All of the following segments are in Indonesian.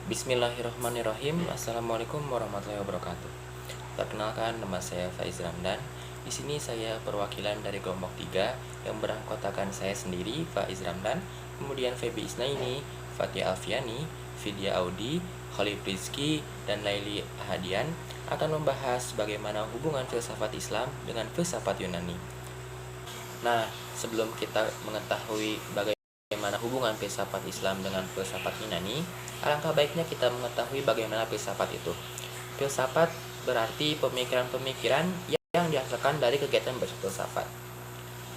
Bismillahirrahmanirrahim. Assalamualaikum warahmatullahi wabarakatuh. Perkenalkan, nama saya Faiz Ramdan. Di sini saya perwakilan dari kelompok 3 yang beranggotakan saya sendiri, Faiz Ramdan, kemudian Feby Isnaini, Fatia Alfiani, Vidya Audi, Khalif Rizky, dan Laili Ahadian akan membahas bagaimana hubungan filsafat Islam dengan filsafat Yunani. Nah, sebelum kita mengetahui bagaimana hubungan filsafat Islam dengan filsafat Yunani, alangkah baiknya kita mengetahui bagaimana filsafat itu. Filsafat berarti pemikiran-pemikiran yang dihasilkan dari kegiatan berfilsafat.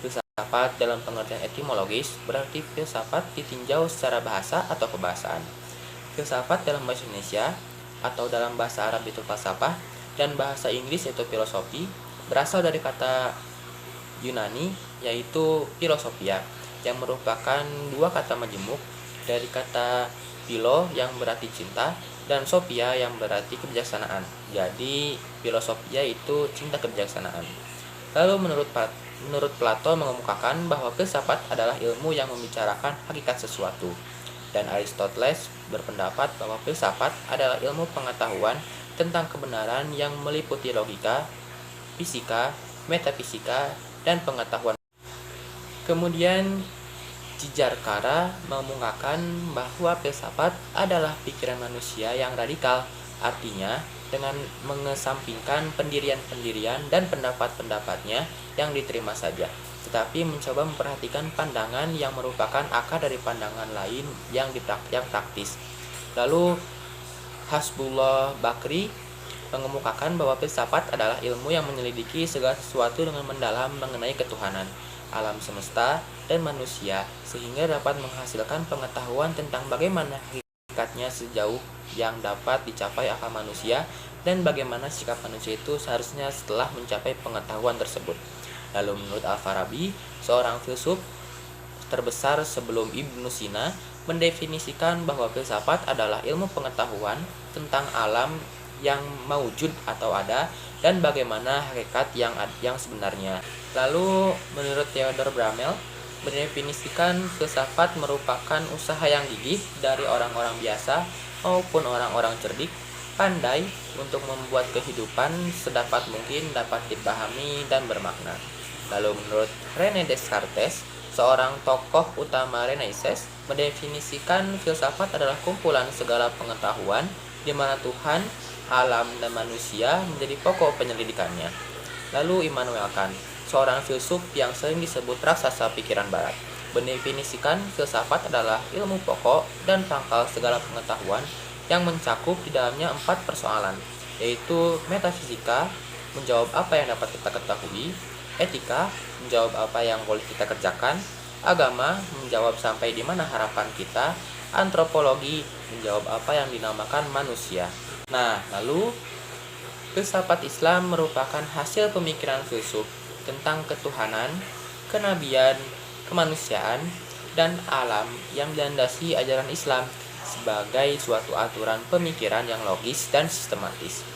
Filsafat dalam pengertian etimologis berarti filsafat ditinjau secara bahasa atau kebahasaan. Filsafat dalam bahasa Indonesia atau dalam bahasa Arab itu falsafah dan bahasa Inggris yaitu filosofi berasal dari kata Yunani yaitu philosophia yang merupakan dua kata majemuk dari kata philo yang berarti cinta dan sophia yang berarti kebijaksanaan. Jadi philosophia itu cinta kebijaksanaan. Lalu menurut Plato mengemukakan bahwa filsafat adalah ilmu yang membicarakan hakikat sesuatu. Dan Aristoteles berpendapat bahwa filsafat adalah ilmu pengetahuan tentang kebenaran yang meliputi logika, fisika, metafisika, dan pengetahuan. Kemudian Cijarkara mengungkapkan bahwa filsafat adalah pikiran manusia yang radikal, artinya dengan mengesampingkan pendirian-pendirian dan pendapat-pendapatnya yang diterima saja, tetapi mencoba memperhatikan pandangan yang merupakan akar dari pandangan lain yang praktis. Lalu Hasbullah Bakri mengemukakan bahwa filsafat adalah ilmu yang menyelidiki segala sesuatu dengan mendalam mengenai ketuhanan, alam semesta, dan manusia, sehingga dapat menghasilkan pengetahuan tentang bagaimana hakikatnya sejauh yang dapat dicapai akal manusia dan bagaimana sikap manusia itu seharusnya setelah mencapai pengetahuan tersebut. Lalu menurut Al-Farabi, seorang filsuf terbesar sebelum Ibnu Sina mendefinisikan bahwa filsafat adalah ilmu pengetahuan tentang alam yang maujud atau ada dan bagaimana hakikat yang sebenarnya. Lalu menurut Theodor Bramel mendefinisikan filsafat merupakan usaha yang gigih dari orang-orang biasa maupun orang-orang cerdik, pandai untuk membuat kehidupan sedapat mungkin dapat dipahami dan bermakna. Lalu menurut René Descartes, seorang tokoh utama Renaissance, mendefinisikan filsafat adalah kumpulan segala pengetahuan di mana Tuhan, alam, dan manusia menjadi pokok penyelidikannya. Lalu Immanuel Kant, seorang filsuf yang sering disebut raksasa pikiran barat, mendefinisikan filsafat adalah ilmu pokok dan pangkal segala pengetahuan yang mencakup di dalamnya 4 persoalan, yaitu metafisika, menjawab apa yang dapat kita ketahui, etika, menjawab apa yang boleh kita kerjakan, agama, menjawab sampai di mana harapan kita, antropologi, menjawab apa yang dinamakan manusia. Nah, lalu filsafat Islam merupakan hasil pemikiran filsuf tentang ketuhanan, kenabian, kemanusiaan, dan alam yang dilandasi ajaran Islam sebagai suatu aturan pemikiran yang logis dan sistematis.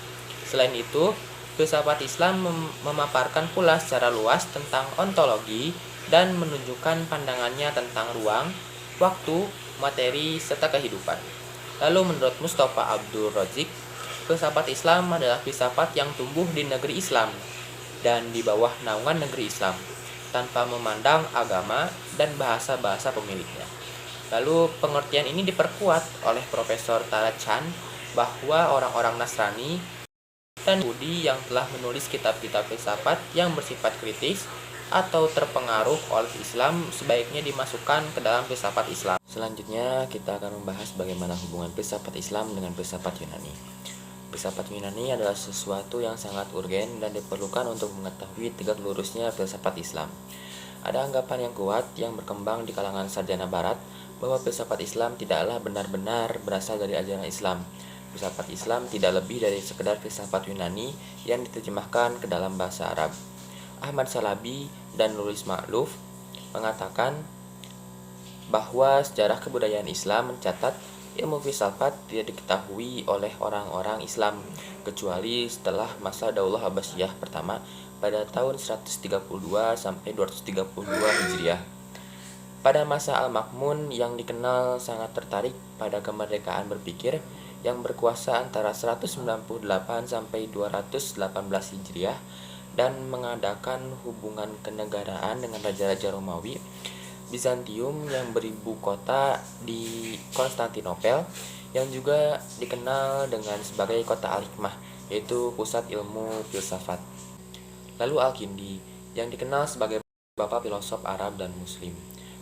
Selain itu, filsafat Islam memaparkan pula secara luas tentang ontologi dan menunjukkan pandangannya tentang ruang, waktu, materi, serta kehidupan. Lalu menurut Mustafa Abdul Razik, filsafat Islam adalah filsafat yang tumbuh di negeri Islam dan di bawah naungan negeri Islam, tanpa memandang agama dan bahasa-bahasa pemiliknya. Lalu pengertian ini diperkuat oleh Profesor Tara Chan bahwa orang-orang Nasrani dan Yahudi yang telah menulis kitab-kitab filsafat yang bersifat kritis atau terpengaruh oleh Islam sebaiknya dimasukkan ke dalam filsafat Islam. Selanjutnya kita akan membahas bagaimana hubungan filsafat Islam dengan filsafat Yunani. Filsafat Yunani adalah sesuatu yang sangat urgen dan diperlukan untuk mengetahui tegak lurusnya filsafat Islam. Ada anggapan yang kuat yang berkembang di kalangan sarjana barat bahwa filsafat Islam tidaklah benar-benar berasal dari ajaran Islam. Filsafat Islam tidak lebih dari sekedar filsafat Yunani yang diterjemahkan ke dalam bahasa Arab. Ahmad Shalabi dan Louis Makhlouf mengatakan bahwa sejarah kebudayaan Islam mencatat ilmu filsafat tidak diketahui oleh orang-orang Islam kecuali setelah masa Daulah Abbasiyah pertama pada tahun 132 sampai 232 Hijriah. Pada masa Al-Ma'mun yang dikenal sangat tertarik pada kemerdekaan berpikir yang berkuasa antara 198 sampai 218 Hijriah dan mengadakan hubungan kenegaraan dengan raja-raja Romawi, Bizantium yang beribu kota di Konstantinopel yang juga dikenal dengan sebagai kota Al-Hikmah, yaitu pusat ilmu filsafat. Lalu Al-Kindi yang dikenal sebagai bapak filosof Arab dan Muslim,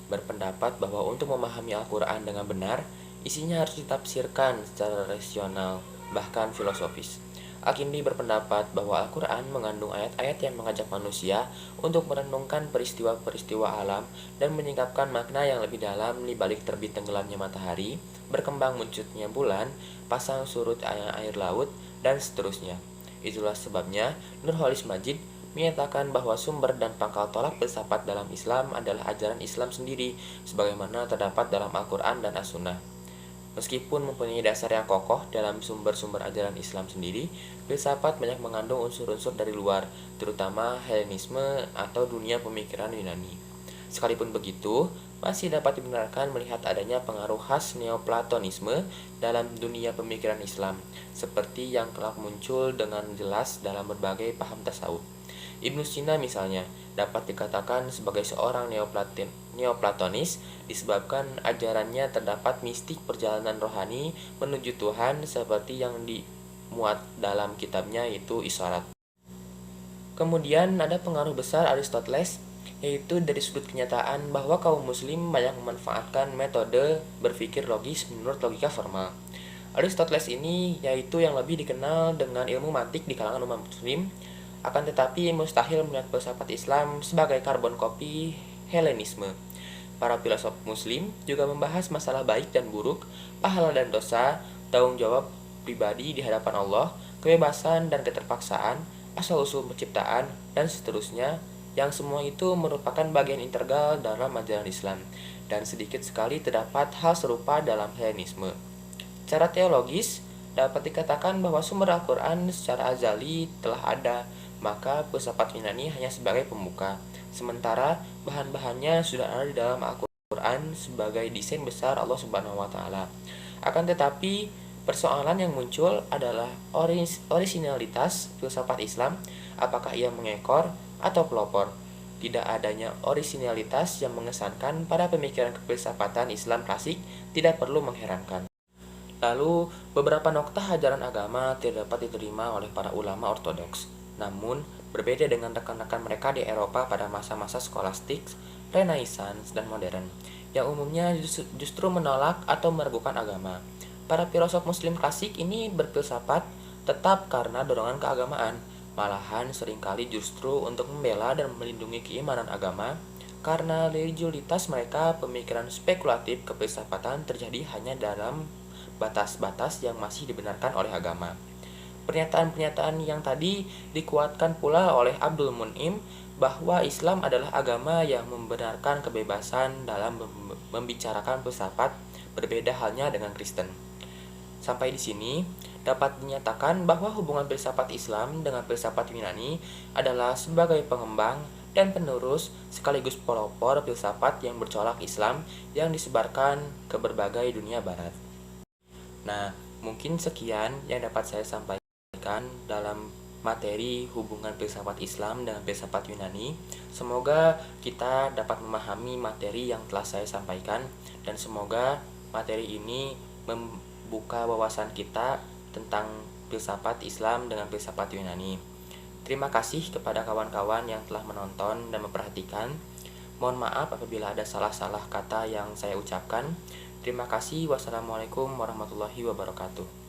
berpendapat bahwa untuk memahami Al-Quran dengan benar, isinya harus ditafsirkan secara rasional, bahkan filosofis. Al-Kindi berpendapat bahwa Al-Quran mengandung ayat-ayat yang mengajak manusia untuk merenungkan peristiwa-peristiwa alam dan menyingkapkan makna yang lebih dalam di balik terbit tenggelamnya matahari, berkembang munculnya bulan, pasang surut air laut, dan seterusnya. Itulah sebabnya Nurholis Majid menyatakan bahwa sumber dan pangkal tolak filsafat dalam Islam adalah ajaran Islam sendiri, sebagaimana terdapat dalam Al-Quran dan As-Sunnah. Meskipun mempunyai dasar yang kokoh dalam sumber-sumber ajaran Islam sendiri, filsafat banyak mengandung unsur-unsur dari luar, terutama Helenisme atau dunia pemikiran Yunani. Sekalipun begitu, masih dapat dibenarkan melihat adanya pengaruh khas Neoplatonisme dalam dunia pemikiran Islam, seperti yang telah muncul dengan jelas dalam berbagai paham tasawuf. Ibnu Sina misalnya dapat dikatakan sebagai seorang Neoplatonis disebabkan ajarannya terdapat mistik perjalanan rohani menuju Tuhan seperti yang dimuat dalam kitabnya yaitu Isyarat. Kemudian ada pengaruh besar Aristoteles, yaitu dari sudut kenyataan bahwa kaum muslim banyak memanfaatkan metode berpikir logis menurut logika formal. Aristoteles ini yaitu yang lebih dikenal dengan ilmu mantik di kalangan umat muslim, akan tetapi mustahil melihat filsafat Islam sebagai karbon kopi Helenisme. Para filosof muslim juga membahas masalah baik dan buruk, pahala dan dosa, tanggung jawab pribadi di hadapan Allah, kebebasan dan keterpaksaan, asal-usul penciptaan, dan seterusnya, yang semua itu merupakan bagian integral dalam ajaran Islam, dan sedikit sekali terdapat hal serupa dalam Helenisme. Secara teologis, dapat dikatakan bahwa sumber Al-Quran secara azali telah ada, maka filsafat Yunani hanya sebagai pembuka, sementara bahan-bahannya sudah ada di dalam Al-Quran sebagai desain besar Allah Subhanahu wa Ta'ala. Akan tetapi, persoalan yang muncul adalah orisinalitas filsafat Islam, apakah ia mengekor atau pelopor. Tidak adanya orisinalitas yang mengesankan pada pemikiran kefilsafatan Islam klasik tidak perlu mengherankan. Lalu, beberapa noktah ajaran agama tidak dapat diterima oleh para ulama ortodoks. Namun, berbeda dengan rekan-rekan mereka di Eropa pada masa-masa skolastik, Renaissance, dan modern, yang umumnya justru menolak atau meragukan agama. Para filosof muslim klasik ini berfilsafat tetap karena dorongan keagamaan, malahan seringkali justru untuk membela dan melindungi keimanan agama. Karena religiulitas mereka, pemikiran spekulatif kefilsafatan terjadi hanya dalam batas-batas yang masih dibenarkan oleh agama. Pernyataan-pernyataan yang tadi dikuatkan pula oleh Abdul Mun'im bahwa Islam adalah agama yang membenarkan kebebasan dalam membicarakan filsafat, berbeda halnya dengan Kristen. Sampai di sini, dapat dinyatakan bahwa hubungan filsafat Islam dengan filsafat Yunani adalah sebagai pengembang dan penerus sekaligus pelopor filsafat yang bercolak Islam yang disebarkan ke berbagai dunia barat. Nah, mungkin sekian yang dapat saya sampaikan dalam materi hubungan filsafat Islam dengan filsafat Yunani. Semoga kita dapat memahami materi yang telah saya sampaikan dan semoga materi ini membuka wawasan kita tentang filsafat Islam dengan filsafat Yunani. Terima kasih kepada kawan-kawan yang telah menonton dan memperhatikan. Mohon maaf apabila ada salah-salah kata yang saya ucapkan. Terima kasih. Wassalamualaikum warahmatullahi wabarakatuh.